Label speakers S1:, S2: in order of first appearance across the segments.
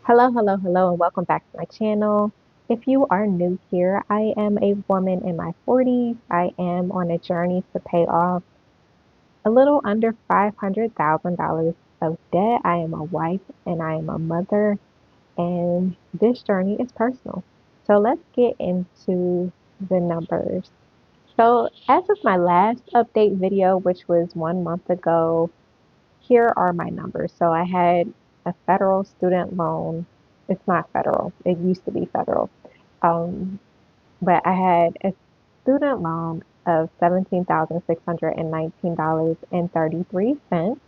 S1: Hello, hello, hello, and welcome back to my channel. If you are new here, I am a woman in my 40s. I am on a journey to pay off a little under $500,000 of debt. I am a wife and I am a mother, and this journey is personal. So let's get into the numbers. So, as of my last update video, which was 1 month ago, here are my numbers. So I had a federal student loan. It's not federal. It used to be federal. Um, but I had a student loan of $17,619.33.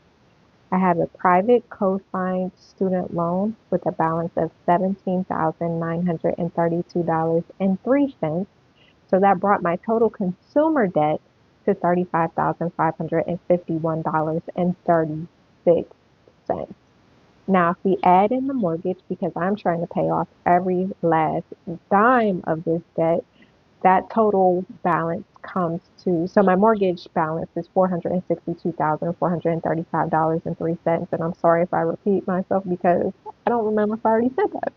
S1: I have a private co-signed student loan with a balance of $17,932.03. So that brought my total consumer debt to $35,551.36. Now, if we add in the mortgage, because I'm trying to pay off every last dime of this debt, that total balance comes to, so my mortgage balance is $462,435.03. And I'm sorry if I repeat myself because I don't remember if I already said that.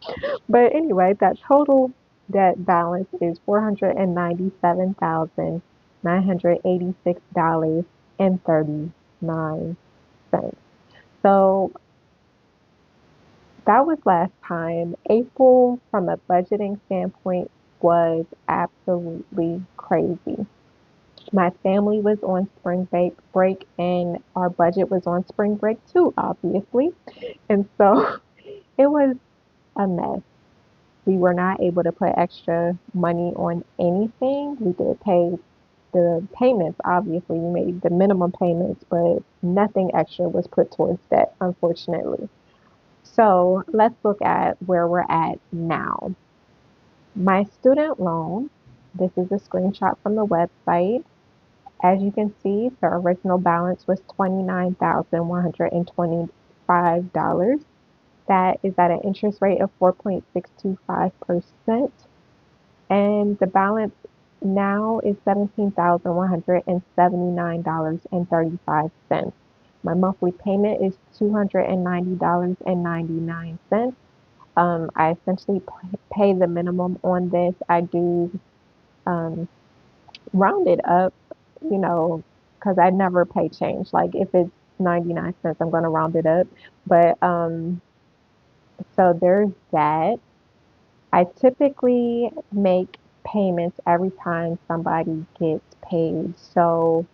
S1: But anyway, that total debt balance is $497,986.39. So that was last time. April, from a budgeting standpoint, was absolutely crazy. My family was on spring break and our budget was on spring break too, obviously. And so it was a mess. We were not able to put extra money on anything. We did pay the payments, obviously. We made the minimum payments, but nothing extra was put towards debt, unfortunately. So let's look at where we're at now. My student loan, this is a screenshot from the website. As you can see, the original balance was $29,125. That is at an interest rate of 4.625%. And the balance now is $17,179.35. My monthly payment is $290.99. I essentially pay the minimum on this. I do um, round it up, you know, because I never pay change. Like if it's 99 cents, I'm going to round it up. But so there's that. I typically make payments every time somebody gets paid. So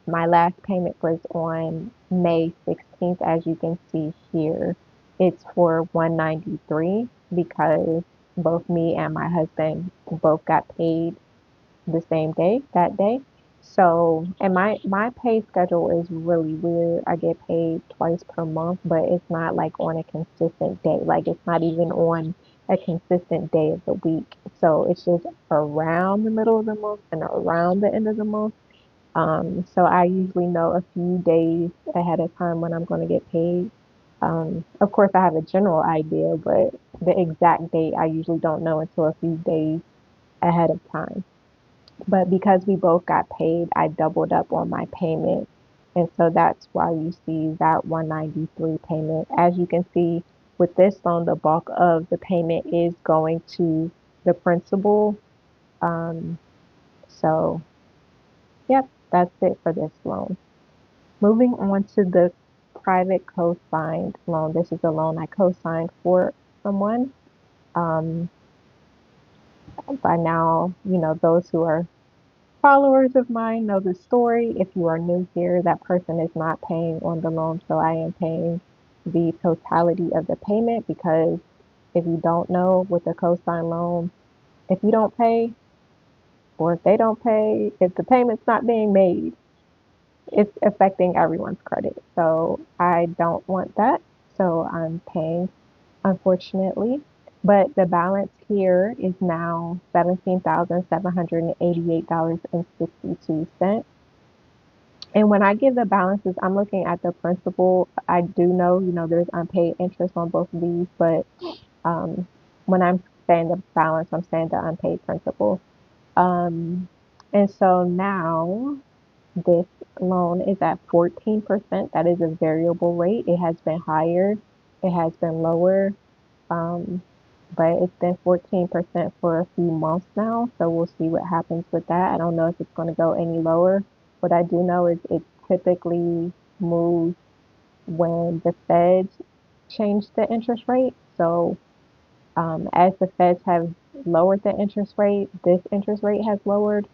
S1: my last payment was on May 16th, as you can see here. It's for 193 because both me and my husband both got paid the same day, that day. So, and my pay schedule is really weird. I get paid twice per month, but it's not like on a consistent day. Like it's not even on a consistent day of the week. So it's just around the middle of the month and around the end of the month. So I usually know a few days ahead of time when I'm going to get paid. Of course, I have a general idea, but the exact date I usually don't know until a few days ahead of time. But because we both got paid, I doubled up on my payment. And so that's why you see that 193 payment. As you can see with this loan, the bulk of the payment is going to the principal. Um, so, yep, that's it for this loan. Moving on to the private co-signed loan. This is a loan I co-signed for someone. Um, by now, those who are followers of mine know the story. If you are new here, that person is not paying on the loan, so I am paying the totality of the payment because if you don't know with a co-sign loan, if you don't pay or if they don't pay, if the payment's not being made, it's affecting everyone's credit. So I don't want that. So I'm paying, unfortunately. But the balance here is now $17,788.62. And when I give the balances, I'm looking at the principal. I do know, there's unpaid interest on both of these, but um, when I'm saying the balance, I'm saying the unpaid principal. Um, and so now this loan is at 14%. That is a variable rate. It has been higher, it has been lower. Um, but it's been 14% for a few months now, so we'll see what happens with that. I don't know if it's going to go any lower. What I do know is it typically moves when the Feds change the interest rate. So as the Feds have lowered the interest rate, this interest rate has lowered,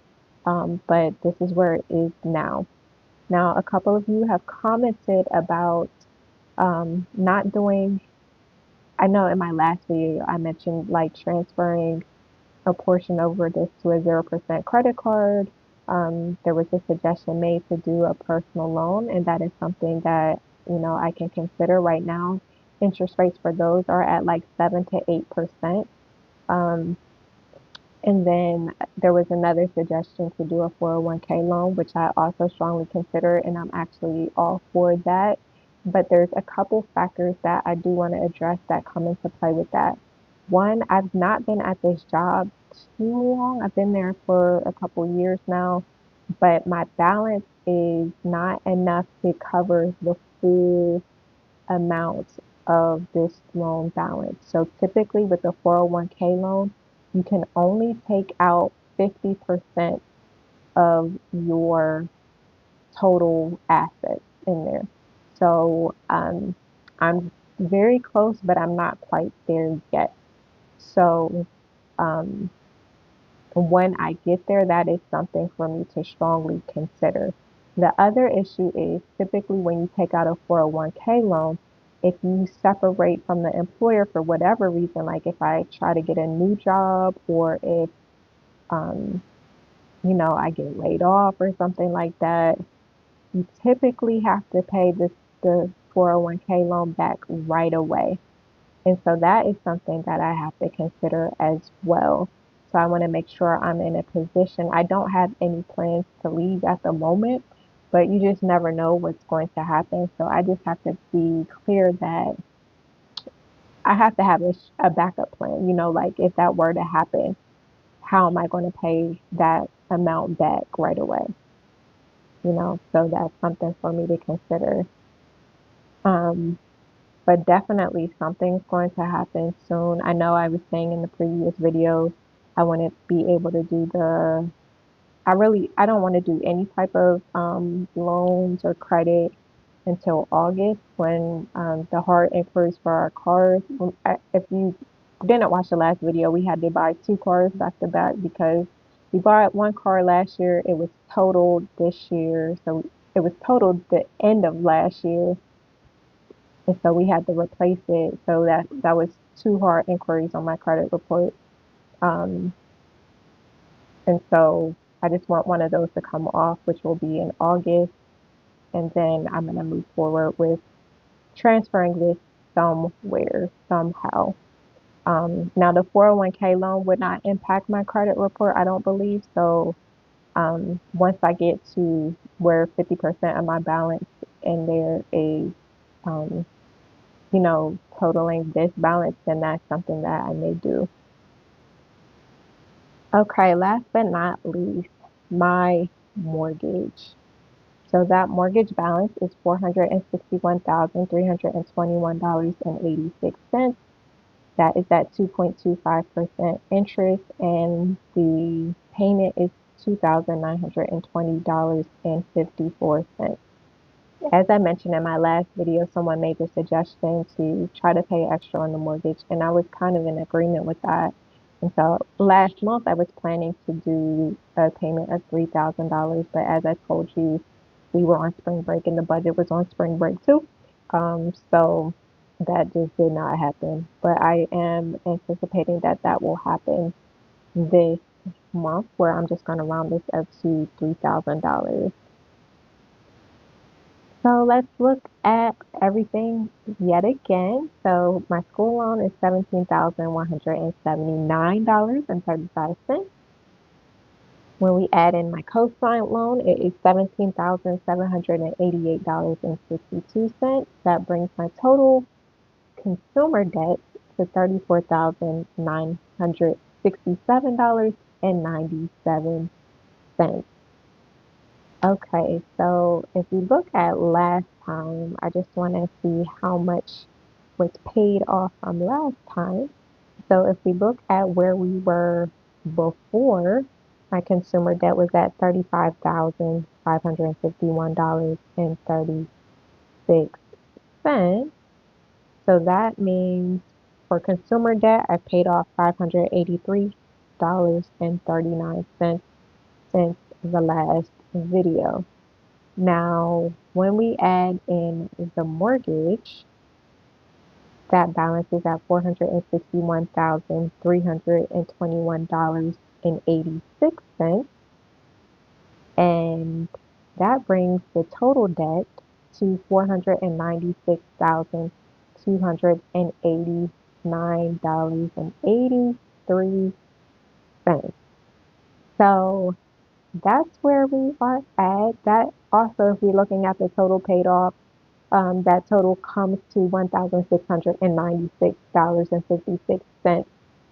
S1: but this is where it is now. Now, a couple of you have commented about not doing, I know in my last video I mentioned like transferring a portion over this to a 0% credit card. There was a suggestion made to do a personal loan, and that is something that, I can consider right now. Interest rates for those are at like 7 to 8%. Um, and then there was another suggestion to do a 401k loan, which I also strongly consider, and I'm actually all for that. But there's a couple factors that I do want to address that come into play with that. One, I've not been at this job too long. I've been there for a couple years now, but my balance is not enough to cover the full amount of this loan balance. So typically with a 401k loan, you can only take out 50% of your total assets in there. So I'm very close, but I'm not quite there yet. So um, when I get there, that is something for me to strongly consider. The other issue is typically when you take out a 401k loan, if you separate from the employer for whatever reason, like if I try to get a new job or if, um, I get laid off or something like that, you typically have to pay the 401k loan back right away. And so that is something that I have to consider as well. So I want to make sure I'm in a position. I don't have any plans to leave at the moment, but you just never know what's going to happen. So I just have to be clear that I have to have a backup plan. Like if that were to happen, how am I going to pay that amount back right away? So that's something for me to consider. Um, but definitely something's going to happen soon. I know I was saying in the previous video, I want to be able to do I don't want to do any type of loans or credit until August when the hard inquiries for our cars. If you didn't watch the last video, we had to buy two cars back to back because we bought one car last year. It was totaled this year. So it was totaled the end of last year. And so we had to replace it. So that was two hard inquiries on my credit report. Um, and so I just want one of those to come off, which will be in August. And then I'm going to move forward with transferring this somewhere, somehow. Now, the 401k loan would not impact my credit report, I don't believe. So once I get to where 50% of my balance in there is um, totaling this balance, then that's something that I may do. Okay, last but not least, my mortgage. So that mortgage balance is $461,321.86. That is at 2.25% interest, and the payment is $2,920.54. As I mentioned in my last video, someone made the suggestion to try to pay extra on the mortgage, and I was kind of in agreement with that. And so last month I was planning to do a payment of $3,000, but as I told you, we were on spring break and the budget was on spring break too. So that just did not happen. But I am anticipating that that will happen this month, where I'm just going to round this up to $3,000. So let's look at everything yet again. So my school loan is $17,179.35. When we add in my co-sign loan, it is $17,788.62. That brings my total consumer debt to $34,967.97. Okay, so if we look at last time, I just want to see how much was paid off from last time. So if we look at where we were before, my consumer debt was at $35,551.36. So that means for consumer debt, I paid off $583.39 since the last video. Now, when we add in the mortgage, that balance is at $461,321.86, and that brings the total debt to $496,289.83. So that's where we are at. That also, if we're looking at the total paid off, that total comes to $1,696.56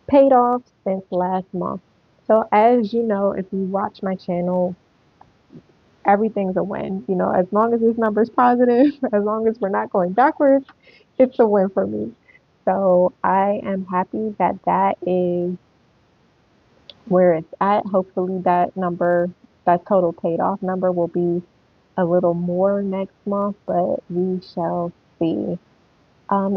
S1: paid off since last month. So as you know, if you watch my channel, everything's a win. You know, as long as this number is positive, as long as we're not going backwards, it's a win for me. So I am happy that that is where it's at. Hopefully that number, that total paid off number will be a little more next month, but we shall see.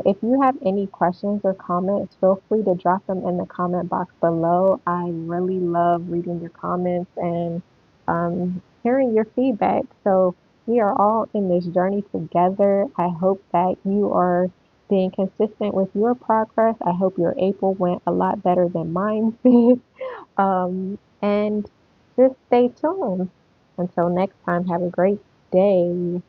S1: If you have any questions or comments, feel free to drop them in the comment box below. I really love reading your comments and hearing your feedback. So we are all in this journey together. I hope that you are being consistent with your progress. I hope your April went a lot better than mine did. And just stay tuned. Until next time, have a great day.